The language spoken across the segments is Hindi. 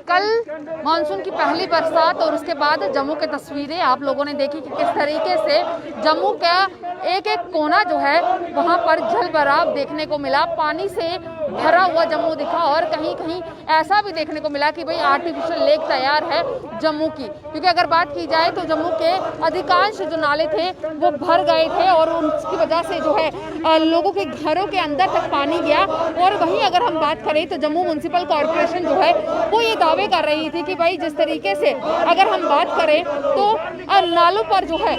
कल मानसून की पहली बरसात और उसके बाद जम्मू की तस्वीरें आप लोगों ने देखी कि किस तरीके से जम्मू का एक एक कोना जो है वहां पर जल भराव देखने को मिला, पानी से भरा हुआ जम्मू दिखा। और कहीं कहीं ऐसा भी देखने को मिला कि भाई आर्टिफिशियल लेक तैयार है जम्मू की, क्योंकि अगर बात की जाए तो जम्मू के अधिकांश जो नाले थे वो भर गए थे और उसकी वजह से जो है लोगों के घरों के अंदर तक पानी गया। और वहीं अगर हम बात करें तो जम्मू म्युनिसिपल कॉरपोरेशन जो है वो ये दावे कर रही थी कि भाई जिस तरीके से अगर हम बात करें तो नालों पर जो है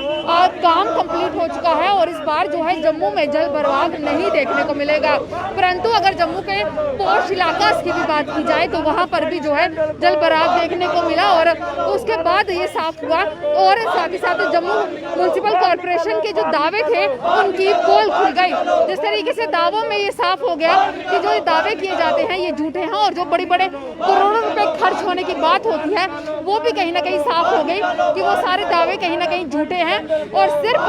काम कंप्लीट हो चुका है और इस बार जो है जम्मू में जल भराव नहीं देखने को मिलेगा। परंतु अगर जम्मू के पोश इलाका की भी बात की जाए तो वहां पर भी जो है जल भराव देखने को मिला और उसके बाद ये साफ हुआ। और साथ ही साथ जम्मू म्युनिसिपल कॉरपोरेशन के जो दावे थे उनकी पोल खुल गई। जिस तरीके से दावों में ये साफ हो गया कि जो दावे किए जाते हैं ये झूठे हैं और जो बड़े बड़े करोड़ों रुपए खर्च होने की बात होती है वो भी कहीं ना कहीं साफ हो गई कि वो सारे दावे कहीं ना कहीं झूठे हैं और सिर्फ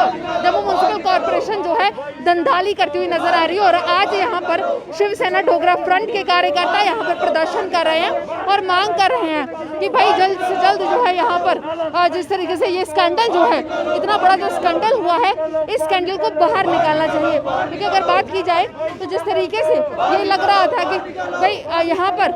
जम्मू म्युनिसिपल कॉरपोरेशन जो है धंधाली करती हुई नजर आ रही है। और आज यहाँ पर शिवसेना डोगरा फ्रंट के कार्यकर्ता यहाँ पर प्रदर्शन कर रहे हैं और मांग कर रहे हैं कि भाई जल्द से जल्द जो है यहाँ पर जिस तरीके से ये स्कैंडल जो है इतना बड़ा जो स्कैंडल हुआ है इस स्कैंडल को बाहर निकालना चाहिए। क्योंकि अगर बात की जाए तो जिस तरीके से ये लग रहा था कि भाई यहाँ पर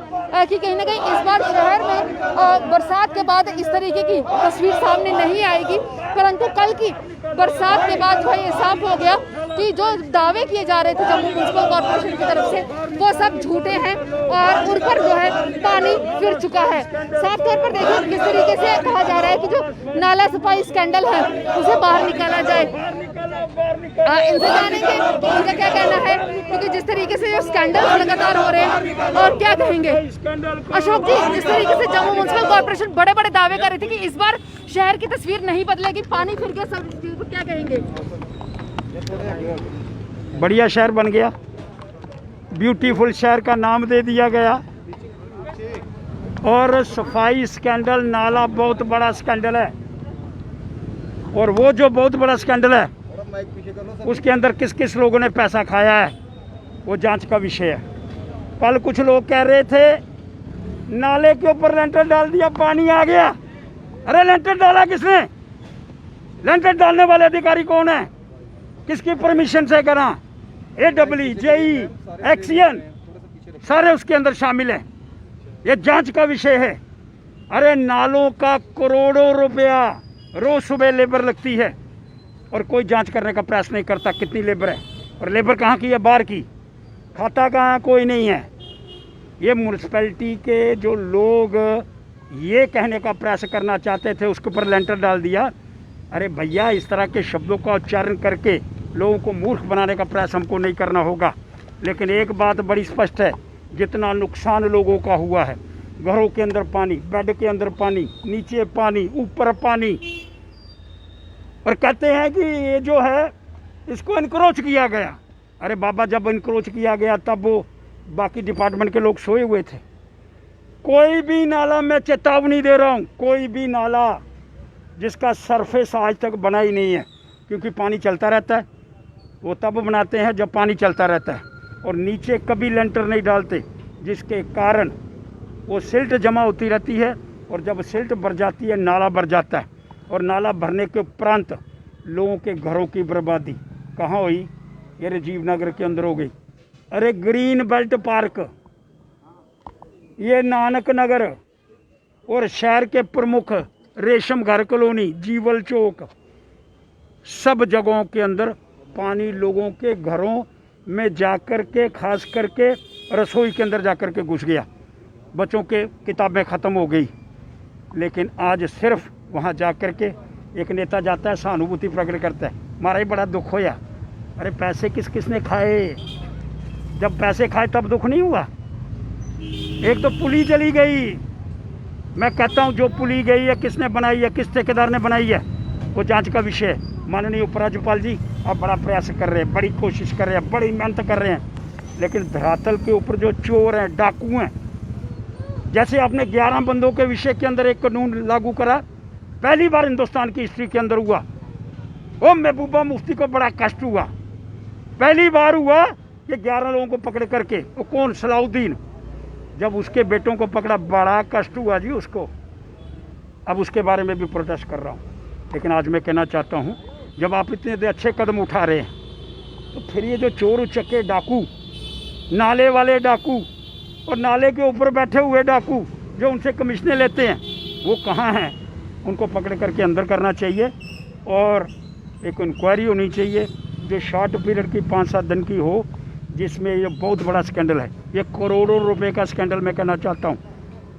कि कहीं ना कहीं इस बार शहर में बरसात के बाद इस तरीके की तस्वीर सामने नहीं आएगी, परंतु कल की बरसात के बाद जो है ये साफ हो गया कि जो दावे किए जा रहे थे जम्मू म्युनिसिपल कॉरपोरेशन की तरफ से वो सब झूठे हैं और उन पर जो है पानी फिर चुका है। साफ तौर पर देखिए किस तरीके से कहा जा रहा है कि जो नाला सफाई स्कैंडल है उसे बाहर निकाला जाए। इनसे जानेंगे इनका क्या कहना है, क्योंकि जिस तरीके से जो स्कैंडल लगातार हो रहे हैं और क्या कहेंगे अशोक जी, जिस तरीके से जम्मू म्युनिसिपल कॉरपोरेशन बड़े बड़े दावे कर रही थी कि इस बार शहर की तस्वीर नहीं बदलेगी, पानी फिर गया, सब क्या कहेंगे? बढ़िया शहर बन गया, ब्यूटीफुल शहर का नाम दे दिया गया। और सफाई स्कैंडल, नाला बहुत बड़ा स्कैंडल है और वो जो बहुत बड़ा स्कैंडल है उसके अंदर किस किस लोगों ने पैसा खाया है वो जांच का विषय है। कल कुछ लोग कह रहे थे नाले के ऊपर लेंटर डाल दिया, पानी आ गया। अरे लेंटर डाला किसने? लेंटर डालने वाले अधिकारी कौन है? किसकी परमिशन से करा? AEE, JE, एक्सियन सारे उसके अंदर शामिल हैं। ये जांच का विषय है। अरे नालों का करोड़ों रुपया रोज सुबह लेबर लगती है और कोई जांच करने का प्रयास नहीं करता कितनी लेबर है। और लेबर कहाँ की है? बाहर की। खाता कहाँ? कोई नहीं है। ये म्यूनसिपैलिटी के जो लोग ये कहने का प्रयास करना चाहते थे उसके ऊपर लेंटर डाल दिया। अरे भैया, इस तरह के शब्दों का उच्चारण करके लोगों को मूर्ख बनाने का प्रयास हमको नहीं करना होगा। लेकिन एक बात बड़ी स्पष्ट है, जितना नुकसान लोगों का हुआ है, घरों के अंदर पानी, बेड के अंदर पानी, नीचे पानी, ऊपर पानी, और कहते हैं कि ये जो है इसको इनक्रोच किया गया। अरे बाबा, जब इनक्रोच किया गया तब वो बाकी डिपार्टमेंट के लोग सोए हुए थे। कोई भी नाला, मैं चेतावनी दे रहा हूँ, कोई भी नाला जिसका सरफेस आज तक बना ही नहीं है, क्योंकि पानी चलता रहता है, वो तब बनाते हैं जब पानी चलता रहता है, और नीचे कभी लेंटर नहीं डालते, जिसके कारण वो सिल्ट जमा होती रहती है और जब सिल्ट भर जाती है नाला भर जाता है। और नाला भरने के उपरांत लोगों के घरों की बर्बादी कहाँ हुई? ये राजीव नगर के अंदर हो गई। अरे ग्रीन बेल्ट पार्क, ये नानक नगर और शहर के प्रमुख रेशम घर कॉलोनी, जीवल चौक, सब जगहों के अंदर पानी लोगों के घरों में जाकर के, खास करके रसोई के अंदर जाकर के घुस गया। बच्चों के किताबें ख़त्म हो गई, लेकिन आज सिर्फ वहाँ जा कर के एक नेता जाता है, सहानुभूति प्रकट करता है, हमारा ही बड़ा दुख होया। अरे पैसे किस किस ने खाए? जब पैसे खाए तब दुख नहीं हुआ? एक तो पुली चली गई, मैं कहता हूँ जो पुली गई है किसने बनाई है, किस ठेकेदार ने बनाई है, वो जांच का विषय है। माननीय उपराज्यपाल जी आप बड़ा प्रयास कर रहे हैं, बड़ी कोशिश कर रहे हैं, बड़ी मेहनत कर रहे हैं, लेकिन धरातल के ऊपर जो चोर हैं, डाकू हैं, जैसे आपने 11 बंदों के विषय के अंदर एक कानून लागू करा, पहली बार हिंदुस्तान की हिस्ट्री के अंदर हुआ। वो महबूबा मुफ्ती को बड़ा कष्ट हुआ, पहली बार हुआ कि 11 लोगों को पकड़ करके, वो कौन, सलाउद्दीन, जब उसके बेटों को पकड़ा बड़ा कष्ट हुआ जी उसको। अब उसके बारे में भी प्रोटेस्ट कर रहा हूँ। लेकिन आज मैं कहना चाहता हूँ, जब आप इतने अच्छे कदम उठा रहे हैं, तो फिर ये जो चोर उचक्के डाकू, नाले वाले डाकू और नाले के ऊपर बैठे हुए डाकू जो उनसे कमीशनें लेते हैं, वो कहाँ हैं? उनको पकड़ करके अंदर करना चाहिए और एक इंक्वायरी होनी चाहिए जो शॉर्ट पीरियड की 5-7 दिन की हो, जिसमें ये बहुत बड़ा स्कैंडल है। ये करोड़ों रुपए का स्कैंडल मैं कहना चाहता हूँ।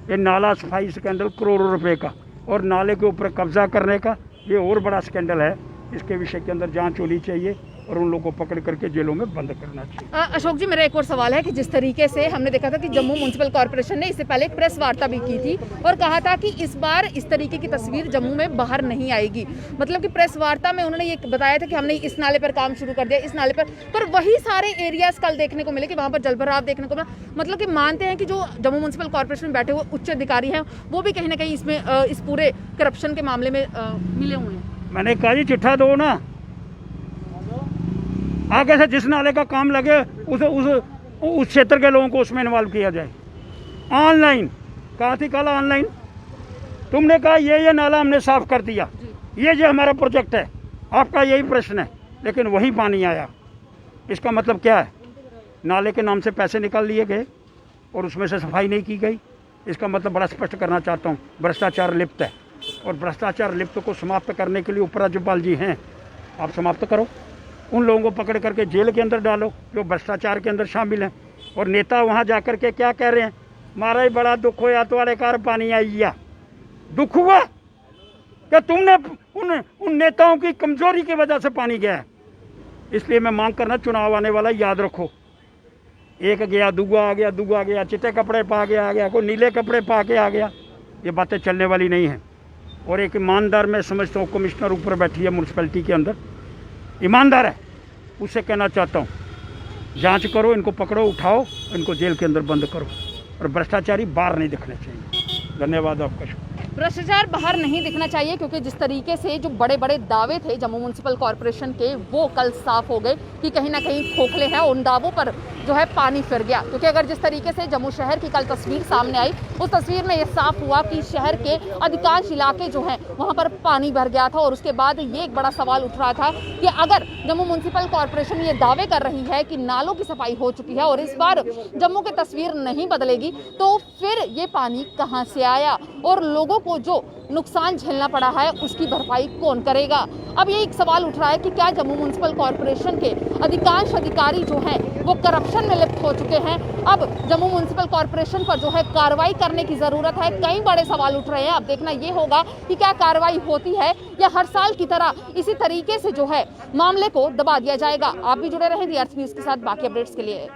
ये नाला सफाई स्कैंडल करोड़ों रुपए का, और नाले के ऊपर कब्जा करने का ये और बड़ा स्कैंडल है। इसके विषय के अंदर जांच होनी चाहिए और उन लोगों को पकड़ करके जेलों में बंद करना चाहिए। अशोक जी, मेरा एक और सवाल है कि जिस तरीके से हमने देखा था कि जम्मू म्युनिसिपल कॉर्पोरेशन ने इससे पहले एक प्रेस वार्ता भी की थी और कहा था कि इस बार इस तरीके की तस्वीर जम्मू में बाहर नहीं आएगी। मतलब कि प्रेस वार्ता में उन्होंने ये बताया था कि हमने इस नाले पर काम शुरू कर दिया, इस नाले पर वही सारे एरियाज कल देखने को मिले कि वहाँ पर जलभराव देखने को मिला। मतलब कि मानते हैं कि जो जम्मू म्युनिसिपल कॉर्पोरेशन में बैठे हुए उच्च अधिकारी हैं वो भी कहीं ना कहीं इसमें इस पूरे करप्शन के मामले में मिले हुए हैं। मैंने कहा जी चिट्ठा दो ना, आगे से जिस नाले का काम लगे उस क्षेत्र के लोगों को उसमें इन्वॉल्व किया जाए। ऑनलाइन कहा थी कल, ऑनलाइन तुमने कहा ये नाला हमने साफ कर दिया, ये जो हमारा प्रोजेक्ट है, आपका यही प्रश्न है, लेकिन वही पानी आया। इसका मतलब क्या है? नाले के नाम से पैसे निकाल लिए गए और उसमें से सफाई नहीं की गई। इसका मतलब बड़ा स्पष्ट करना चाहता हूँ, भ्रष्टाचार लिप्त है, और भ्रष्टाचार लिप्त को समाप्त करने के लिए उपराज्यपाल जी हैं, आप समाप्त करो। उन लोगों को पकड़ करके जेल के अंदर डालो जो भ्रष्टाचार के अंदर शामिल हैं। और नेता वहाँ जा कर के क्या कह रहे हैं? हमारा ही बड़ा दुख हो या तो वाले कार पानी आइया। दुख हुआ कि तुमने उन नेताओं की कमजोरी की वजह से पानी गया है। इसलिए मैं मांग करना, चुनाव आने वाला, याद रखो, एक गया दूगा आ गया, दूगा गया, चिट्टे कपड़े पा के आ गया, कोई नीले कपड़े पा के आ गया, ये बातें चलने वाली नहीं हैं। और एक ईमानदार, मैं समझता हूँ कमिश्नर ऊपर बैठी है म्यूनसिपैलिटी के अंदर, ईमानदार है, उससे कहना चाहता हूँ जांच करो, इनको पकड़ो, उठाओ, इनको जेल के अंदर बंद करो, और भ्रष्टाचारी बाहर नहीं दिखने चाहिए। धन्यवाद आपका। भ्रष्टाचार बाहर नहीं दिखना चाहिए, क्योंकि जिस तरीके से जो बड़े बड़े दावे थे जम्मू म्युनिसिपल कॉर्पोरेशन के, वो कल साफ हो गए कि कहीं ना कहीं खोखले हैं। उन दावों पर जो है पानी फिर गया, क्योंकि अगर जिस तरीके से जम्मू शहर की कल तस्वीर सामने आई, उस तस्वीर में ये साफ हुआ कि शहर के अधिकांश इलाके जो हैं वहाँ पर पानी भर गया था। और उसके बाद ये एक बड़ा सवाल उठ रहा था कि अगर जम्मू म्युनिसिपल कॉर्पोरेशन ये दावे कर रही है कि नालों की सफाई हो चुकी है और इस बार जम्मू की तस्वीर नहीं बदलेगी, तो फिर ये पानी कहाँ से आया और लोगों को जो नुकसान झेलना पड़ा है उसकी भरपाई कौन करेगा? अब ये एक सवाल उठ रहा है कि क्या जम्मू म्युनिसिपल कॉर्पोरेशन के अधिकांश अधिकारी जो हैं वो करप्शन में लिप्त हो चुके हैं? अब जम्मू म्युनिसिपल कॉर्पोरेशन पर जो है कार्रवाई करने की जरूरत है। कई बड़े सवाल उठ रहे हैं। अब देखना ये होगा कि क्या कार्रवाई होती है या हर साल की तरह इसी तरीके से जो है मामले को दबा दिया जाएगा। आप भी जुड़े रहें दी अर्थ न्यूज़ के साथ बाकी अपडेट्स के लिए।